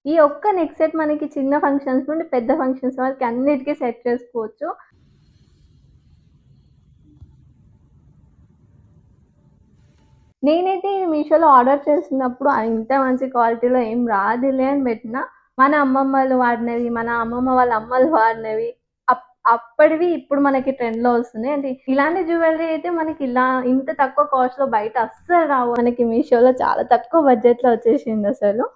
ఈ ఒక్క neck set మనకి చిన్న ఫంక్షన్స్ నుండి పెద్ద ఫంక్షన్స్ వరకు అన్నిటికీ సెట్ చేసుకోవచ్చు. నేనైతే ఇది మీషోలో ఆర్డర్ చేసినప్పుడు ఇంత మంచి క్వాలిటీలో ఏం రాదులే అని పెట్టినా. మన అమ్మమ్మలు వాడినవి, మన అమ్మమ్మ వాళ్ళ అమ్మలు వాడినవి అప్ అప్పటివి ఇప్పుడు మనకి ట్రెండ్‌లో వస్తున్నాయి. అంటే ఇలాంటి జ్యువెలరీ అయితే మనకి ఇంత తక్కువ కాస్ట్‌లో బయట అస్సలు రావు. మనకి మీషోలో చాలా తక్కువ బడ్జెట్‌లో వచ్చేసిందసలు.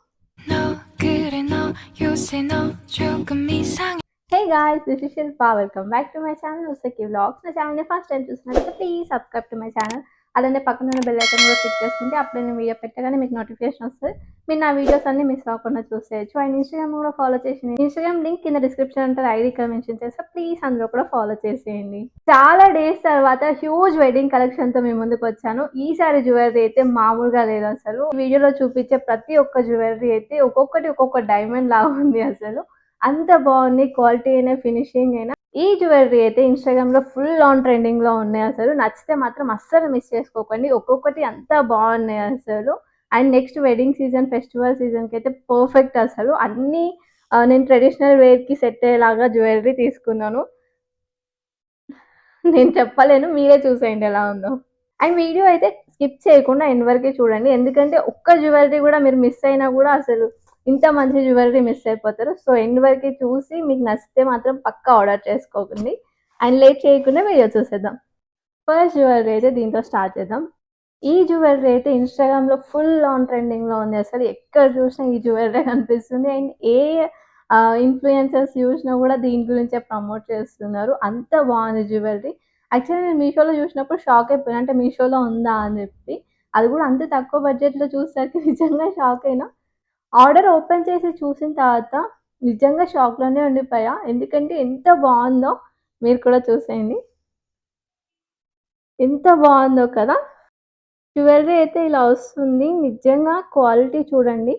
Hey guys! This is Shilpa. Welcome back to my channel Usaki vlogs. నా ఛానల్‌ని ఫస్ట్ టైమ్ చూస్తున్నట్లయితే please subscribe to my channel. అలానే పక్కనున్న బెల్ ఐకాన్ కూడా క్లిక్ చేసుకుంటే అప్పుడే నేను వీడియో పెట్టగానే మీకు నోటిఫికేషన్ వస్తది. మీరు నా వీడియోస్ అన్నీ మిస్ అవ్వకుండా చూసేయొచ్చు. అండ్ ఇన్‌స్టాగ్రామ్ కూడా ఫాలో చేసి ఇన్‌స్టాగ్రామ్ లింక్ కింద డిస్క్రిప్షన్ ఉంటది. ఐడీ ఇక్కడ మెన్షన్ చేస్తా. ప్లీజ్ అందులో కూడా ఫాలో చేసేయండి. చాలా డేస్ తర్వాత హ్యూజ్ వెడ్డింగ్ కలెక్షన్‌తో మీ ముందుకొచ్చాను. ఈసారి జ్యువెలరీ అయితే మామూలుగా లేదసలు. ఈ వీడియోలో చూపించే ప్రతి ఒక్క జ్యువెలరీ అయితే ఒక్కొక్కటి ఒక్కొక్క డైమండ్ లాగా ఉంది అసలు. అంత బాగుంది. క్వాలిటీ అయినా, ఫినిషింగ్ అయినా. ఈ జ్యువెలరీ అయితే ఇన్‌స్టాగ్రామ్‌లో ఫుల్ ఆన్ ట్రెండింగ్‌లో ఉన్నాయి అసలు. నచ్చితే మాత్రం అస్సలు మిస్ చేసుకోకండి. ఒక్కొక్కటి అంతా బాగున్నాయి అసలు. And next wedding season, festival సీజన్‌కి అయితే పర్ఫెక్ట్ అసలు. అన్నీ నేను ట్రెడిషనల్ వేర్‌కి సెట్ అయ్యేలాగా జ్యువెలరీ తీసుకున్నాను. నేను చెప్పలేను. మీరే చూసేయండి ఎలా ఉందో. అండ్ వీడియో అయితే స్కిప్ చేయకుండా ఎండ్ వరకే చూడండి. ఎందుకంటే ఒక్క జ్యువెలరీ కూడా మీరు మిస్ అయినా కూడా అసలు ఇంత మంచి జ్యువెలరీ మిస్ అయిపోతారు. సో ఎండ్ వరకే చూసి మీకు నచ్చితే మాత్రం పక్కా ఆర్డర్ చేసుకోకండి. అండ్ లేట్ చేయకుండా వీడియో చూసేద్దాం. ఫస్ట్ జ్యువెలరీ అయితే దీంతో స్టార్ట్ చేద్దాం. ఈ జ్యువెలరీ అయితే ఇన్‌స్టాగ్రామ్‌లో ఫుల్ ఆన్ ట్రెండింగ్‌లో ఉంది. అసలు ఎక్కడ చూసినా ఈ జ్యువెలరీ కనిపిస్తుంది. అండ్ ఇన్‌ఫ్లుయెన్సర్స్ చూసినా కూడా దీని గురించే ప్రమోట్ చేస్తున్నారు. అంత బాగుంది జ్యువెలరీ. యాక్చువల్లీ నేను మీషోలో చూసినప్పుడు షాక్ అయిపోయాను. అంటే మీషోలో ఉందా అని చెప్పి. అది కూడా అంత తక్కువ బడ్జెట్‌లో చూసేసరికి నిజంగా షాక్ అయినా. ఆర్డర్ ఓపెన్ చేసి చూసిన తర్వాత నిజంగా షాక్‌లోనే ఉండిపోయా. ఎందుకంటే ఎంత బావుందో మీరు కూడా చూసేయండి. ఎంత బావుందో కదా! జ్యువెలరీ అయితే ఇలా వస్తుంది. నిజంగా క్వాలిటీ చూడండి.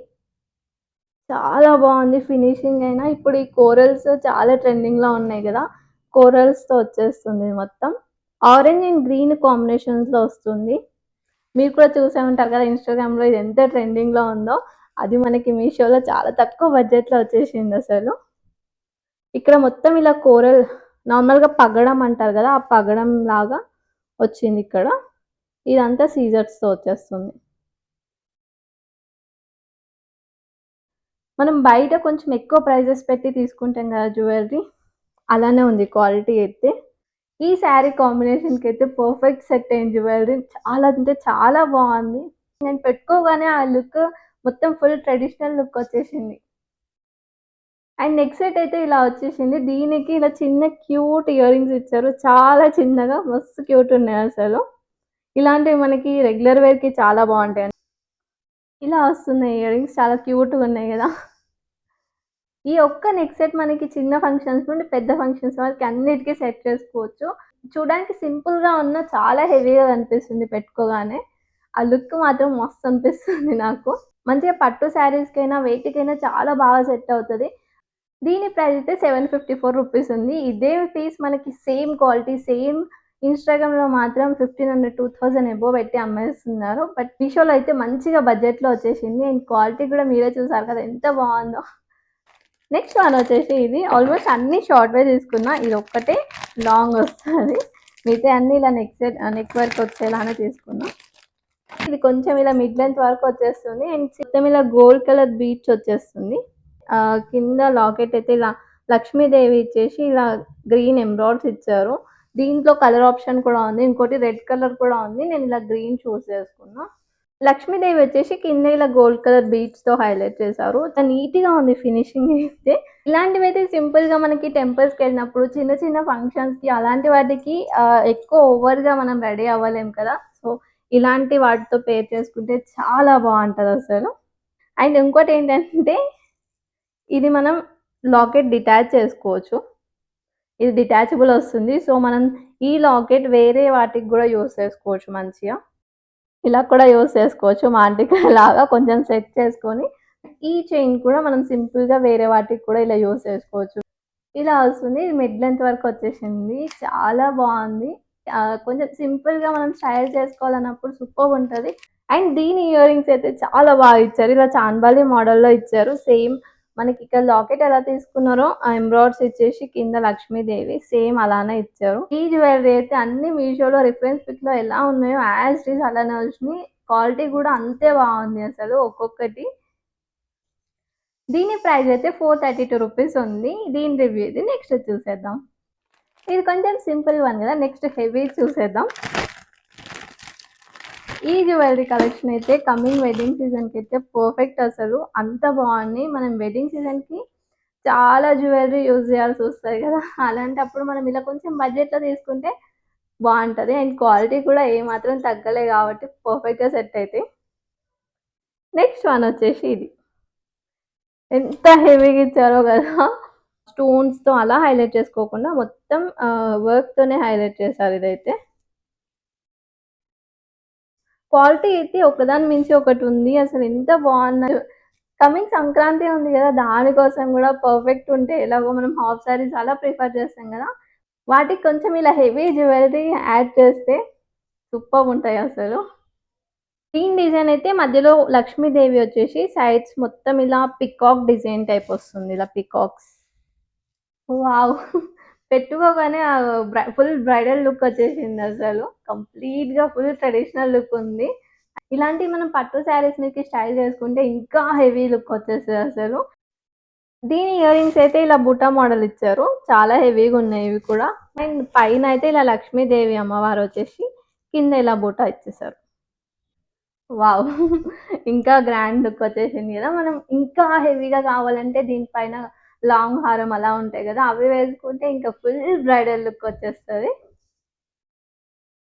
చాలా బావుంది ఫినిషింగ్ అయినా. ఇప్పుడు ఈ కోరల్స్ చాలా ట్రెండింగ్‌లో ఉన్నాయి గదా! కోరల్స్‌తో వచ్చేస్తుంది మొత్తం. ఆరెంజ్ అండ్ గ్రీన్ కాంబినేషన్స్‌లో వస్తుంది. మీరు కూడా చూసే ఉంటారు కదా! ఇన్‌స్టాగ్రామ్‌లో ఇది ఎంత ట్రెండింగ్‌లో ఉందో. అది మనకి మీషోలో చాలా తక్కువ బడ్జెట్‌లో వచ్చేసిందసలు. ఇక్కడ మొత్తం ఇలా కోరల్ నార్మల్‌గా పగడం అంటారు గదా! ఆ పగడం లాగా వచ్చిందిక్కడ. ఇదంతా సీజర్స్‌తో వచ్చేస్తుంది. మనం బయట కొంచెం ఎక్కువ ప్రైజెస్ పెట్టి తీసుకుంటాం గదా జ్యువెలరీ. అలానే ఉంది క్వాలిటీ అయితే. ఈ శారీ కాంబినేషన్‌కైతే పర్ఫెక్ట్ సెట్ అయింది జ్యువెలరీ. చాలా అంటే చాలా బావుంది. నేను పెట్టుకోగానే ఆ లుక్ మొత్తం ఫుల్ ట్రెడిషనల్ లుక్ వచ్చేసింది. అండ్ నెక్ సెట్ అయితే ఇలా వచ్చేసింది. దీనికి ఇలా చిన్న క్యూట్ ఇయర్ రింగ్స్ ఇచ్చారు. చాలా చిన్నగా మస్తు క్యూట్ ఉన్నాయసలు. ఇలాంటివి మనకి రెగ్యులర్ వేర్‌కి చాలా బావుంటాయి. ఇలా వస్తున్నాయి ఇయర్ రింగ్స్ చాలా క్యూట్‌గా ఉన్నాయి గదా! ఈ ఒక్క నెక్ సెట్ మనకి చిన్న ఫంక్షన్స్ నుండి పెద్ద ఫంక్షన్స్ వరకు అన్నిటికి సెట్ చేసుకోవచ్చు. చూడడానికి సింపుల్‌గా ఉన్న చాలా హెవీగా కనిపిస్తుంది పెట్టుకోగానే. ఆ లుక్ మాత్రం మస్తు అనిపిస్తుంది నాకు. మంచిగా పట్టు శారీస్‌కైనా, వేటికైనా చాలా బాగా సెట్ అవుతది. దీని ప్రైస్ అయితే రూ. 754 ఉంది. ఇదే పీస్ మనకి సేమ్ క్వాలిటీ, సేమ్ ఇన్‌స్టాగ్రామ్‌లో మాత్రం 1500, 2000 అబోవ్ పెట్టి అమ్మేస్తున్నారు. బట్ మీషోలో అయితే మంచిగా బడ్జెట్‌లో వచ్చేసింది. అండ్ క్వాలిటీ కూడా మీరే చూసారు కదా! ఎంత బావుందో. నెక్స్ట్ వన్ వచ్చేసి ఇది ఆల్మోస్ట్ అన్ని షార్ట్‌వే తీసుకున్నా. ఇదొక్కటే లాంగ్ వస్తది. మిగతాయి అన్నీ ఇలా నెక్ వరకు వచ్చేలానే తీసుకున్నా. ఇది కొంచెం ఇలా మిడ్ లెంత్ వరకు వచ్చేస్తుంది. అండ్ మొత్తం ఇలా గోల్డ్ కలర్ బీడ్స్ వచ్చేస్తుంది. కింద లాకెట్ అయితే ఇలా లక్ష్మీదేవి ఇచ్చేసి ఇలా గ్రీన్ ఎమరాల్డ్స్ ఇచ్చారు. దీంట్లో కలర్ ఆప్షన్ కూడా ఉంది. ఇంకోటి రెడ్ కలర్ కూడా ఉంది. నేను ఇలా గ్రీన్ చూస్ చేసుకున్నా. లక్ష్మీదేవి వచ్చేసి కింద ఇలా గోల్డ్ కలర్ బీడ్స్‌తో హైలైట్ చేశారు. చాలా నీట్‌గా ఉంది ఫినిషింగ్ అయితే. ఇలాంటివైతే సింపుల్‌గా మనకి టెంపుల్స్‌కెళ్ళినప్పుడు చిన్న చిన్న ఫంక్షన్స్‌కి అలాంటి వాటికి ఎక్కువ ఓవర్‌గా మనం రెడీ అవ్వలేం కదా! సో, ఇలాంటి వాటితో పేర్ చేసుకుంటే చాలా బావుంటదసలు. అండ్ ఇంకోటేంటంటే ఇది మనం లాకెట్ డిటాచ్ చేసుకోవచ్చు. ఇది డిటాచబుల్ వస్తుంది. సో, మనం ఈ లాకెట్ వేరే వాటికి గూడా యూజ్ చేసుకోవచ్చు మంచిగా. ఇలా కూడా యూజ్ చేసుకోవచ్చు. మాంటికాయలాగా కొంచెం సెట్ చేసుకొని, ఈ చైన్ కూడా మనం సింపుల్‌గా వేరే వాటికి కూడా ఇలా యూజ్ చేసుకోవచ్చు. ఇలా వస్తుంది. ఇది మిడ్ లెంత్ వరకు వచ్చేసింది. చాలా బావుంది. కొంచెం సింపుల్‌గా మనం స్టైల్ చేసుకోవాలన్నప్పుడు సూపర్బుంటది. అండ్ దీని ఇయర్ రింగ్స్ అయితే చాలా బాగా ఇచ్చారు. ఇలా చాన్బాలి మోడల్‌లో ఇచ్చారు. సేమ్ మనకి ఇక్కడ లాకెట్ ఎలా తీసుకున్నారో ఆ ఎంబ్రాయిడరీస్ ఇచ్చేసి కింద లక్ష్మీదేవి సేమ్ అలానే ఇచ్చారు. ఈ జ్యువెలరీ అయితే అన్ని మీషోలో రిఫరెన్స్ పిక్‌లో ఎలా ఉన్నాయో యాజ్ ఇట్ ఈజ్ అలానే వచ్చినాయి. క్వాలిటీ కూడా అంతే బాగుంది అసలు ఒక్కొక్కటి. దీని ప్రైస్ అయితే 432 రూపీస్ ఉంది. దీని రివ్యూ ఇది నెక్స్ట్ చూసేద్దాం. ఇది కొంచెం సింపుల్ వన్ కదా, నెక్స్ట్ హెవీ చూసేద్దాం. ఈ జ్యువెలరీ కలెక్షన్ అయితే కమింగ్ వెడ్డింగ్ సీజన్‌కి అయితే పర్ఫెక్ట్ అసలు. అంత బాగున్నాయి. మనం వెడ్డింగ్ సీజన్‌కి చాలా జ్యువెలరీ యూజ్ చేయాల్సొస్తది కదా! అలాంటప్పుడు మనం ఇలా కొంచెం బడ్జెట్‌లో తీసుకుంటే బావుంటది. అండ్ క్వాలిటీ కూడా ఏమాత్రం తగ్గలే కాబట్టి పర్ఫెక్ట్‌గా సెట్ అయితాయి. నెక్స్ట్ వన్ వచ్చేసి ఇది. ఎంత హెవీగా ఇచ్చారో కదా! స్టోన్స్‌తో అలా హైలైట్ చేసుకోకుండా మొత్తం వర్క్‌తోనే హైలైట్ చేశారు ఇదైతే. క్వాలిటీ అయితే ఒకదాని మించి ఒకటుంది. అసలు ఎంత బావున్నాయో. కమింగ్ సంక్రాంతి ఉంది గదా! దానికోసం గూడా పర్ఫెక్ట్ ఉంటే ఎలాగో మనం హాఫ్ సారీస్ అలా ప్రిఫర్ చేస్తాం గదా! వాటికి కొంచెం ఇలా హెవీ జ్యువెలరీ యాడ్ చేస్తే సూపర్బుంటాయసలు. దీని డిజైన్ అయితే మధ్యలో లక్ష్మీదేవి వచ్చేసి సైడ్స్ మొత్తం ఇలా పికాక్ డిజైన్ టైప్ వస్తుంది. ఇలా పికాక్స్. వావ్! పెట్టుకోగానే ఫుల్ బ్రైడల్ లుక్ వచ్చేసిందసలు. కంప్లీట్‌గా ఫుల్ ట్రెడిషనల్ లుక్ ఉంది. ఇలాంటివి మనం పట్టు శారీస్ మీదకి స్టైల్ చేసుకుంటే ఇంకా హెవీ లుక్ వచ్చేస్తదసలు. దీని ఇయర్ రింగ్స్ అయితే ఇలా బుట్ట మోడల్ ఇచ్చారు. చాలా హెవీగా ఉన్నాయి ఇవి కూడా. అండ్ పైన అయితే ఇలా లక్ష్మీదేవి అమ్మవారు వచ్చేసి కింద ఇలా బుట్ట ఇచ్చేసారు. వావ్! ఇంకా గ్రాండ్ లుక్ వచ్చేసింది కదా! మనం ఇంకా హెవీగా కావాలంటే దీనిపైన లాంగ్ హారం అలా ఉంటాయి కదా! అవి వేసుకుంటే ఇంకా ఫుల్ బ్రైడల్ లుక్ వచ్చేస్తది.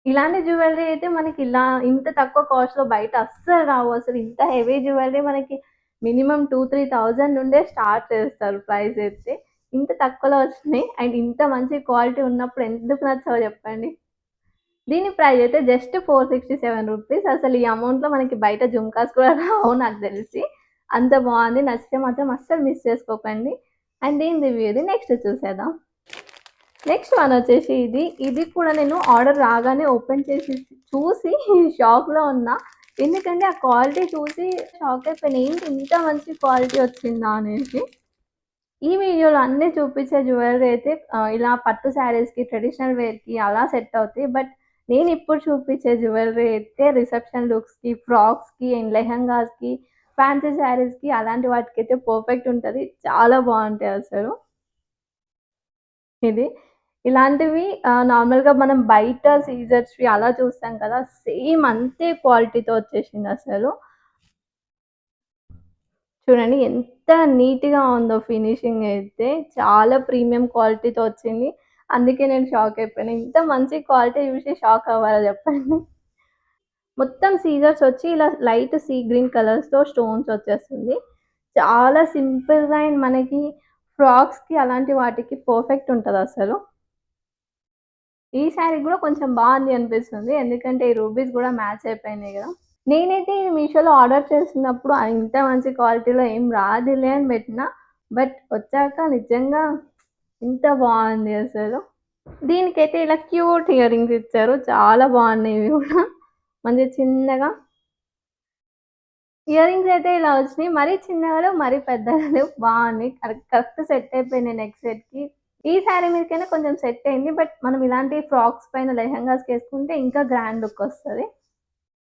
ఇలాంటి జ్యువెలరీ అయితే మనకి ఇలా ఇంత తక్కువ కాస్ట్‌లో బయట అస్సలు రావు. అసలు ఇంత హెవీ జ్యువెలరీ మనకి మినిమమ్ 2,000-3,000 నుండే స్టార్ట్ చేస్తారు ప్రైస్ అయితే. ఇంత తక్కువలో వచ్చినాయి అండ్ ఇంత మంచి క్వాలిటీ ఉన్నప్పుడు ఎందుకు నచ్చవో చెప్పండి. దీని ప్రైస్ అయితే జస్ట్ 467 రూపీస్. అసలు ఈ అమౌంట్‌లో మనకి బయట జుంకాస్ కూడా రావు నాకు తెలిసి. అంత బాగుంది. నచ్చితే మాత్రం అస్సలు మిస్ చేసుకోకండి. అండ్ దీని రివ్యూ ఇది నెక్స్ట్ చూసేద్దాం. నెక్స్ట్ వన్ వచ్చేసి ఇది. ఇది కూడా నేను ఆర్డర్ రాగానే ఓపెన్ చేసి చూసి షాక్‌లో ఉన్నా. ఎందుకంటే ఆ క్వాలిటీ చూసి షాక్ అయిపోయాను. ఏంటి ఇంత మంచి క్వాలిటీ వచ్చిందా అనేసి. ఈ వీడియోలో అన్నీ చూపించే జ్యువెలరీ అయితే ఇలా పట్టు శారీస్‌కి, ట్రెడిషనల్ వేర్‌కి అలా సెట్ అవుతాయి. బట్ నేను ఇప్పుడు చూపించే జ్యువెలరీ అయితే రిసెప్షన్ లుక్స్‌కి, ఫ్రాక్స్‌కి అండ్ లెహెంగాస్‌కి, ఫ్యాన్సీ శారీస్‌కి అలాంటి వాటికైతే పర్ఫెక్ట్ ఉంటది. చాలా బావుంటాయి అసలు. ఇది. ఇలాంటివి నార్మల్‌గా మనం బయట సీజర్స్‌వి అలా చూస్తాం కదా! సేమ్ అంతే క్వాలిటీతో వచ్చేసిందసలు. చూడండి ఎంత నీట్‌గా ఉందో ఫినిషింగ్ అయితే. చాలా ప్రీమియం క్వాలిటీతో వచ్చింది. అందుకే నేను షాక్ అయిపోయాను. ఇంత మంచి క్వాలిటీ చూసి షాక్ అవ్వాలా చెప్పండి. మొత్తం సీజర్స్ వచ్చి ఇలా లైట్ సీ గ్రీన్ కలర్స్‌తో స్టోన్స్ వచ్చేస్తుంది. చాలా సింపుల్‌గా అండ్ మనకి ఫ్రాక్స్‌కి అలాంటి వాటికి పర్ఫెక్ట్ ఉంటదసలు. ఈ శారీ గూడా కొంచెం బావుంది అనిపిస్తుంది. ఎందుకంటే ఈ రూబీస్ గూడా మ్యాచ్ అయిపోయినాయి గదా! నేనైతే ఇది మీషోలో ఆర్డర్ చేసినప్పుడు ఇంత మంచి క్వాలిటీలో ఏం రాదులే అని పెట్టినా. బట్ వచ్చాక నిజంగా ఇంత బావుంది అసలు. దీనికైతే ఇలా క్యూట్ ఇయర్ రింగ్స్ ఇచ్చారు. చాలా బావున్నాయి ఇవి గూడా. మంచిగా చిన్నగా ఇయర్ రింగ్స్ అయితే ఇలా వచ్చినాయి. మరీ చిన్నగా లేవు, మరీ పెద్దగా లేవు. బావున్నాయి. కరెక్ట్ సెట్ అయిపోయినాయి నెక్ సెట్‌కి. ఈ శారీ మీదకైనా కొంచెం సెట్ అయింది. బట్ మనం ఇలాంటి ఫ్రాక్స్ పైన లెహెంగాస్‌కేసుకుంటే ఇంకా గ్రాండ్ లుక్ వస్తది.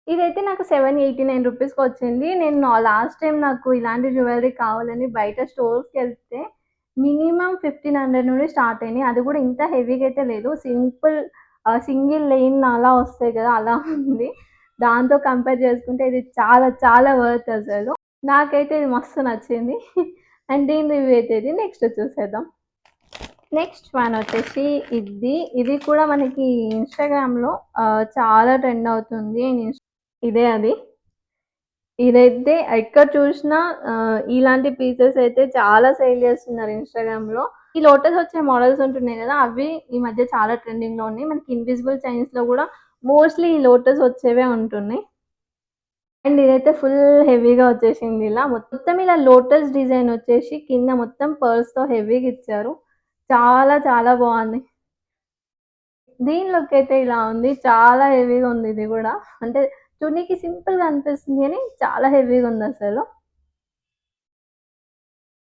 ఇదైతే నాకు 789 రూపీస్‌కొచ్చింది. నేను లాస్ట్ టైమ్ నాకు ఇలాంటి జ్యువెలరీ కావాలని బయట స్టోర్స్‌కెళ్తే మినిమమ్ 1500 నుండి స్టార్ట్ అయినాయి. అది కూడా ఇంత హెవీగా అయితే లేదు. సింపుల్ సింగిల్ లైన్ అలా వస్తాయి కదా! అలా ఉంది. దాంతో కంపేర్ చేసుకుంటే ఇది చాలా చాలా వర్త్ అసలు. నాకైతే ఇది మస్తు నచ్చింది. అండ్ దీని రివ్యూ అయితే ఇది నెక్స్ట్ చూసేద్దాం. నెక్స్ట్ వన్ వచ్చేసి ఇది. ఇది కూడా మనకి ఇన్‌స్టాగ్రామ్‌లో చాలా ట్రెండ్ అవుతుంది. ఇదే అది. ఇదైతే ఎక్కడ చూసినా ఇలాంటి పీసెస్ అయితే చాలా సేల్ చేస్తున్నారు ఇన్‌స్టాగ్రామ్‌లో. ఈ లోటస్ వచ్చే మోడల్స్ ఉంటున్నాయి గదా! అవి ఈ మధ్య చాలా ట్రెండింగ్‌లో ఉన్నాయి. మనకి ఇన్విజిబుల్ చైన్స్‌లో గూడా మోస్ట్‌లీ ఈ లోటస్ వచ్చేవే ఉంటున్నాయి. అండ్ ఇదైతే ఫుల్ హెవీగా వచ్చేసింది ఇలా. మొత్తం ఇలా లోటస్ డిజైన్ వచ్చేసి కింద మొత్తం పర్ల్స్‌తో హెవీగా ఇచ్చారు. చాలా చాలా బావుంది. దీని లుక్ అయితే ఇలా ఉంది. చాలా హెవీగా ఉంది ఇది గూడా. అంటే చూడనీకి సింపుల్‌గా అనిపిస్తుంది గానీ చాలా హెవీగా ఉందసలు.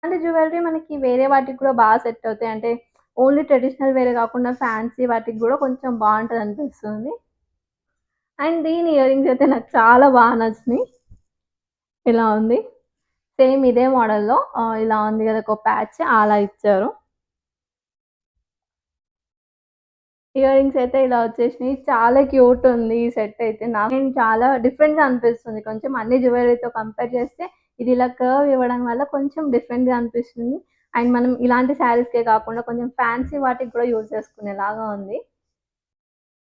అంటే జ్యువెలరీ మనకి వేరే వాటికి కూడా బాగా సెట్ అవుతాయి. అంటే ఓన్లీ ట్రెడిషనల్ వేరే కాకుండా ఫ్యాన్సీ వాటికి గూడా కొంచెం బావుంటదనిపిస్తుంది. అండ్ దీని ఇయర్ రింగ్స్ అయితే నాకు చాలా బాగా నచ్చినియి. ఇలా ఉంది. సేమ్ ఇదే మోడల్‌లో ఇలా ఉంది గదా! ఒక ప్యాచ్ అలా ఇచ్చారు. ఇయర్ రింగ్స్ అయితే ఇలా వచ్చేసినాయి. చాలా క్యూట్ ఉంది ఈ సెట్ అయితే. నేను చాలా డిఫరెంట్‌గా అనిపిస్తుంది. కొంచెం అన్ని జ్యువెలరీతో కంపేర్ చేస్తే ఇది ఇలా కర్వ్ ఇవ్వడం వల్ల కొంచెం డిఫరెంట్‌గా అనిపిస్తుంది. అండ్ మనం ఇలాంటి శారీస్‌కే కాకుండా కొంచెం ఫ్యాన్సీ వాటికి కూడా యూజ్ చేసుకునేలాగా ఉంది.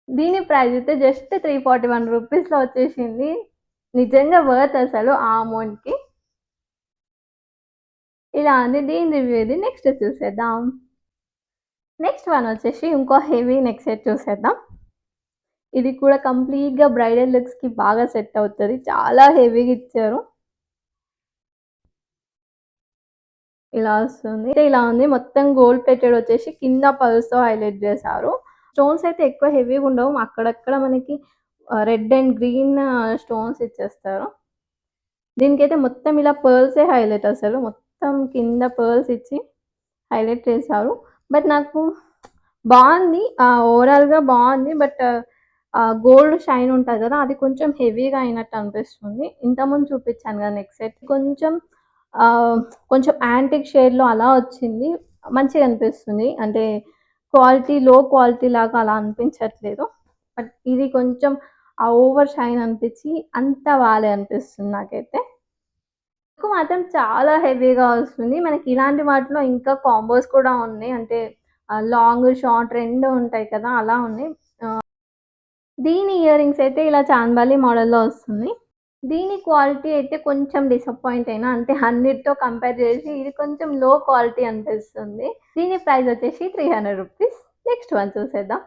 దీని ప్రైస్ అయితే జస్ట్ 341 రూపీస్‌లో వచ్చేసింది. నిజంగా వర్త్ అసలు ఆ అమౌంట్‌కి. ఇలా ఉంది. దీని రివ్యూ ఇది. నెక్స్ట్ చూసేద్దాం. నెక్స్ట్ వన్ వచ్చేసి ఇంకో హెవీ నెక్ సెట్ చూసేద్దాం. ఇది కూడా కంప్లీట్‌గా బ్రైడల్ లుక్స్‌కి బాగా సెట్ అవుతది. చాలా హెవీగా ఇచ్చారు. ఇలా వస్తుంది. అయితే ఇలా ఉంది. మొత్తం గోల్డ్ ప్లేటెడ్ వచ్చేసి కింద పర్ల్స్‌తో హైలైట్ చేశారు. స్టోన్స్ అయితే ఎక్కువ హెవీగా ఉండవు. అక్కడక్కడ మనకి రెడ్ అండ్ గ్రీన్ స్టోన్స్ ఇచ్చేస్తారు. దీనికైతే మొత్తం ఇలా పర్ల్సే హైలైట్ అసలు. మొత్తం కింద పర్ల్స్ ఇచ్చి హైలైట్ చేశారు. బట్ నాకు బావుంది. ఓవరాల్‌గా బావుంది. బట్ గోల్డ్ షైన్ ఉంటది గదా! అది కొంచెం హెవీగా అయినట్టు అనిపిస్తుంది. ఇంతకుముందు చూపించాను గదా! నెక్ సెట్ కొంచెం ఆహ్, కొంచెం యాంటిక్ షేడ్‌లో అలా వచ్చింది. మంచిగా అనిపిస్తుంది. అంటే లో క్వాలిటీ లాగా అలా అనిపించట్లేదు. బట్ ఇది కొంచెం ఓవర్ షైన్ అనిపించి అంత బాలే అనిపిస్తుంది నాకైతే. లుక్ మాత్రం చాలా హెవీగా వస్తుంది. మనకి ఇలాంటి వాటిలో ఇంకా కాంబోస్ కూడా ఉన్నాయి. అంటే లాంగ్, షార్ట్ 2 ఉంటాయి కదా! అలా ఉన్నాయి. దీని ఇయర్ రింగ్స్ అయితే ఇలా చాంబాలి మోడల్‌లో వస్తుంది. దీని క్వాలిటీ అయితే కొంచెం డిసప్పాయింట్ అయినా. అంటే అన్నిటితో కంపేర్ చేసి ఇది కొంచెం లో క్వాలిటీ అనిపిస్తుంది. దీని ప్రైస్ వచ్చేసి 300 రూపీస్. నెక్స్ట్ వన్ చూసేద్దాం.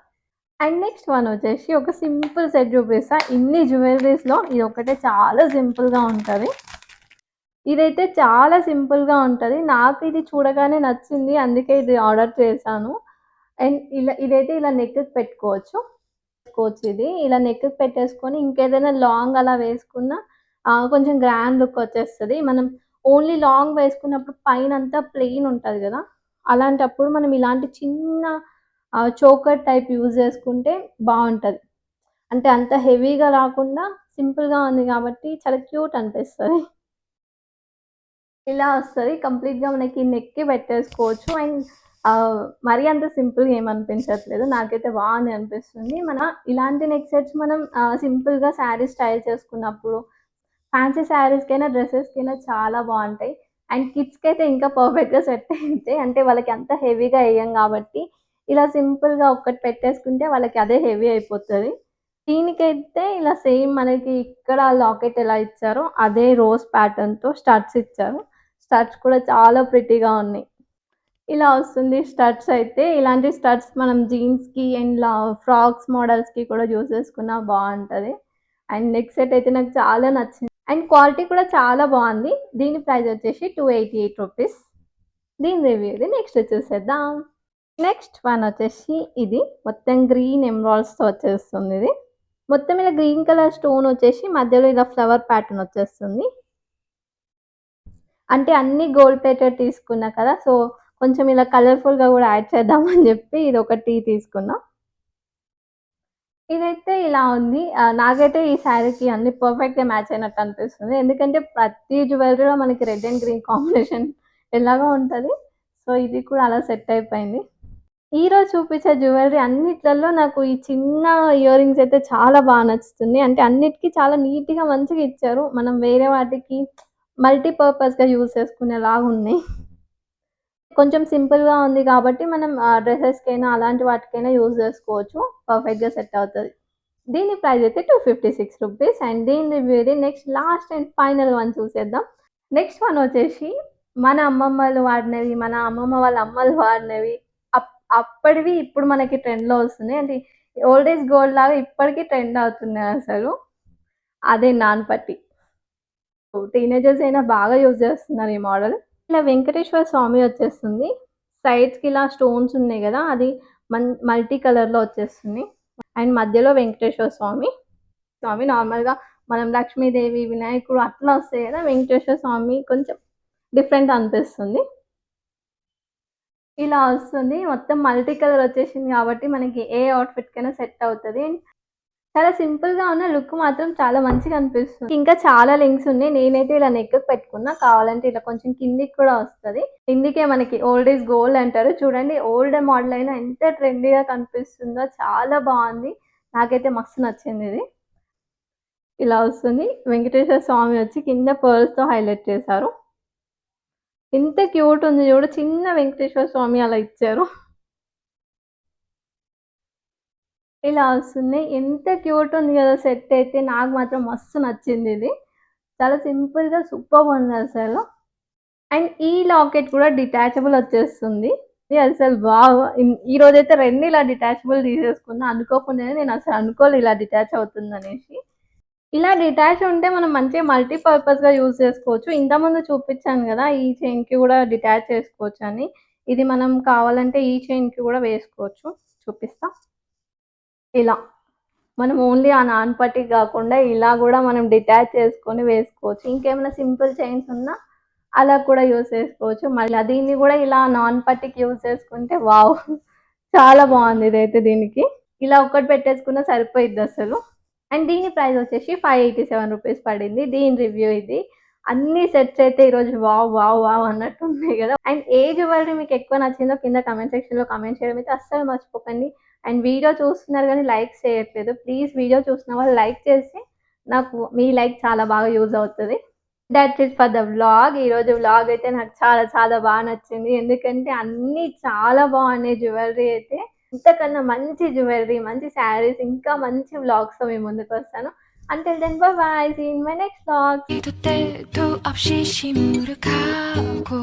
అండ్ నెక్స్ట్ వన్ వచ్చేసి ఒక సింపుల్ సెట్ చూపిస్తా. ఇన్ని జ్యువెలరీస్‌లో ఇదొక్కటే చాలా సింపుల్‌గా ఉంటది. ఇదైతే చాలా సింపుల్‌గా ఉంటది. నాకు ఇది చూడగానే నచ్చింది. అందుకే ఇది ఆర్డర్ చేశాను. అండ్ ఇదైతే ఇలా నెక్‌కి పెట్టుకోవచ్చు. ఇది. ఇలా నెక్‌కి పెట్టేసుకొని ఇంకేదైనా లాంగ్ అలా వేసుకున్నా కొంచెం గ్రాండ్ లుక్ వచ్చేస్తది. మనం ఓన్లీ లాంగ్ వేసుకున్నప్పుడు పైనంతా ప్లెయిన్ ఉంటది గదా! అలాంటప్పుడు మనం ఇలాంటి చిన్న చోకర్ టైప్ యూజ్ చేసుకుంటే బావుంటది. అంటే అంత హెవీగా రాకుండా సింపుల్‌గా ఉంది కాబట్టి చాలా క్యూట్ అనిపిస్తది. ఇలా వస్తది. కంప్లీట్‌గా మనకి నెక్‌కి పెట్టేసుకోవచ్చు. అండ్ మరీ అంత సింపుల్‌గా ఏమి అనిపించట్లేదు. నాకైతే బానే అనిపిస్తుంది. ఇలాంటి నెక్ సెట్స్ మనం సింపుల్‌గా శారీ స్టైల్ చేసుకున్నప్పుడు, ఫ్యాన్సీ శారీస్‌కైనా, డ్రెసెస్‌కైనా చాలా బావుంటాయి. అండ్ కిడ్స్‌కైతే ఇంకా పర్ఫెక్ట్‌గా సెట్ అయితాయి. అంటే వాళ్ళకి అంత హెవీగా ఎయ్యం గాబట్టి, ఇలా సింపుల్‌గా ఒక్కటి పెట్టేసుకుంటే వాళ్ళకి అదే హెవీ అయిపోతది. దీనికైతే ఇలా సేమ్ మనకి ఇక్కడ లాకెట్ ఎలా ఇచ్చారో, అదే రోజ్ ప్యాటర్న్‌తో స్టడ్స్ ఇచ్చారు. స్టడ్స్ కూడా చాలా ప్రిటీగా ఉన్నాయి. ఇలా వస్తుంది స్టడ్స్ అయితే. ఇలాంటి స్టడ్స్ మనం జీన్స్‌కి అండ్ ఫ్రాక్స్ మోడల్స్‌కి కూడా యూజ్ చేసుకున్నా బావుంటది. అండ్ నెక్ సెట్ అయితే నాకు చాలా నచ్చింది. అండ్ క్వాలిటీ కూడా చాలా బావుంది. దీని ప్రైస్ వచ్చేసి 288 రూపీస్. దీని రివ్యూ ఇది. నెక్స్ట్ చూసేద్దాం. నెక్స్ట్ వన్ వచ్చేసి ఇది. మొత్తం గ్రీన్ ఎమరాల్డ్స్‌తో వచ్చేస్తుందిది. మొత్తం ఇలా గ్రీన్ కలర్ స్టోన్ వచ్చేసి మధ్యలో ఇలా ఫ్లవర్ ప్యాటర్న్ వచ్చేస్తుంది. అంటే అన్ని గోల్డ్ ప్లేటెడ్ తీసుకున్నా కదా! సో, కొంచెం ఇలా కలర్‌ఫుల్‌గా గూడా యాడ్ చేద్దామని జెప్పి ఇదొకటి తీసుకున్నా. ఇదైతే ఇలా ఉంది. నాకైతే ఈ శారీకి అన్ని పర్ఫెక్ట్‌గా మ్యాచ్ అయినట్టు అనిపిస్తుంది. ఎందుకంటే ప్రతి జ్యువెలరీలో మనకి రెడ్ అండ్ గ్రీన్ కాంబినేషన్ ఎలాగో ఉంటది. సో, ఇది కూడా అలా సెట్ అయిపోయింది. ఈరోజు చూపించే జ్యువెలరీ అన్నిట్లల్లో నాకు ఈ చిన్న ఇయర్ రింగ్స్ అయితే చాలా నచ్చుతుంది. అంటే అన్నిటికి చాలా నీట్‌గా మంచిగా ఇచ్చారు. మనం వేరే వాటికి మల్టీ పర్పస్‌గా యూజ్ చేసుకునేలాగున్నాయి. కొంచెం సింపుల్‌గా ఉంది కాబట్టి మనం డ్రెసెస్‌కైనా అలాంటి వాటికైనా యూజ్ చేసుకోవచ్చు. పర్ఫెక్ట్‌గా సెట్ అవుతది. దీని ప్రైస్ అయితే 256 రూపీస్ అండ్ దీని రివ్యూ ఇది. Next last and final one చూసేద్దాం. నెక్స్ట్ వన్ వచ్చేసి మన అమ్మమ్మలు వాడినవి, మన అమ్మమ్మ వాళ్ళ అమ్మలు వాడినవి అప్ అప్పటివి ఇప్పుడు మనకి ట్రెండ్‌లో వస్తున్నాయి. అంటే ఓల్డ్ ఈజ్ గోల్డ్ లాగా ఇప్పటికి ట్రెండ్ అవుతున్నాయి అసలు. అదే నాన్ పట్టీ. టీనేజర్స్ అయినా బాగా యూజ్ చేస్తున్నారు ఈ మోడల్. ఇలా వెంకటేశ్వర స్వామి వచ్చేస్తుంది. సైడ్స్‌కి ఇలా స్టోన్స్ ఉన్నాయి గదా! అది మల్టీ కలర్‌లో వచ్చేస్తుంది. అండ్ మధ్యలో వెంకటేశ్వర స్వామి. నార్మల్‌గా మనం లక్ష్మీదేవి, వినాయకుడు అట్లా వస్తాయి గదా! వెంకటేశ్వర స్వామి కొంచెం డిఫరెంట్ అనిపిస్తుంది. ఇలా వస్తుంది. మొత్తం మల్టీ కలర్ వచ్చేసింది కాబట్టి మనకి ఏ అవుట్‌ఫిట్‌కైనా సెట్ అవుతది. చాలా సింపుల్‌గా ఉన్న లుక్ మాత్రం చాలా మంచిగా అనిపిస్తుంది. ఇంకా చాలా లింక్స్ ఉన్నాయి. నేనైతే ఇలా నెక్‌కి పెట్టుకున్నా. కావాలంటే ఇలా కొంచెం కిందికి కూడా వస్తది. ఇందుకే మనకి ఓల్డ్ ఈజ్ గోల్డ్ అంటారు. చూడండి ఓల్డ్ మోడల్ అయినా ఎంత ట్రెండీగా కనిపిస్తుందో చాలా బావుంది. నాకైతే మస్తు నచ్చిందిది. ఇలా వస్తుంది. వెంకటేశ్వర స్వామి వచ్చి కింద పర్ల్స్‌తో హైలైట్ చేశారు. ఎంత క్యూట్ ఉంది చూడు. చిన్న వెంకటేశ్వర స్వామి అలా ఇచ్చారు. ఇలా వస్తుంది. ఎంత క్యూట్ ఉంది కదా సెట్ అయితే. నాకు మాత్రం మస్తు నచ్చిందిది. చాలా సింపుల్‌గా సూపర్బుందసలు. అండ్ ఈ లాకెట్ కూడా డిటాచబుల్ వచ్చేస్తుంది. ఇది అసలు వావ్! ఈరోజైతే 2 ఇలా డిటాచబుల్ తీసేసుకున్నా. అనుకోకుండానే నేనసలు అనుకోలే ఇలా డిటాచ్ అవుతుందనేసి. ఇలా డిటాచ్ ఉంటే మనం మంచిగా మల్టీ పర్పస్‌గా యూజ్ చేసుకోవచ్చు. ఇంతకుముందు చూపిచ్చాను గదా! ఈ చైన్‌కి గూడా డిటాచ్ చేసుకోవచ్చని. ఇది మనం కావాలంటే ఈ చైన్‌కి గూడా వేసుకోవచ్చు. చూపిస్తా. ఇలా. మనం ఓన్లీ ఆ నాన్ పట్టీకి గాకుండా ఇలా గూడా మనం డిటాచ్ చేసుకొని వేసుకోవచ్చు. ఇంకేమైనా సింపుల్ చైన్స్ ఉన్నా అలా కూడా యూజ్ చేసుకోవచ్చు. మళ్ళా దీన్ని గూడా ఇలా నాన్ పట్టీకి యూజ్ చేసుకుంటే వావ్! చాలా బావుంది ఇదైతే దీనికి. ఇలా ఒక్కటి పెట్టేసుకున్నా సరిపోయిద్దసలు. అండ్ దీని ప్రైస్ వచ్చేసి రూ. 587 పడింది. దీని రివ్యూ ఇది. అన్ని సెట్స్ అయితే ఈరోజు వావ్! వావ్! వావ్! అన్నట్టున్నాయి గదా! అండ్ ఏ జ్యువెలరీ మీకెక్కువ నచ్చిందో కింద కామెంట్ సెక్షన్‌లో కామెంట్ చేయడం అయితే అస్సలు మర్చిపోకండి. అండ్ వీడియో చూస్తున్నారు గానీ లైక్స్ చేయట్లేదు. ప్లీజ్ వీడియో చూసిన వాళ్ళు లైక్ చేసి నాకు మీ లైక్ చాలా బాగా యూజ్ అవుతది. That's it for the vlog. ఈరోజు వ్లాగ్ అయితే నాకు చాలా చాలా నచ్చింది. ఎందుకంటే అన్నీ చాలా బాగున్నాయి జ్యువెలరీ అయితే. ఇంతకన్నా మంచి జ్యువెలరీ, మంచి శారీస్ ఇంకా మంచి వ్లాగ్స్‌తో మీ ముందుకొస్తాను. Until then bye bye. See you in my next vlog. 때도 없이 시무룩하고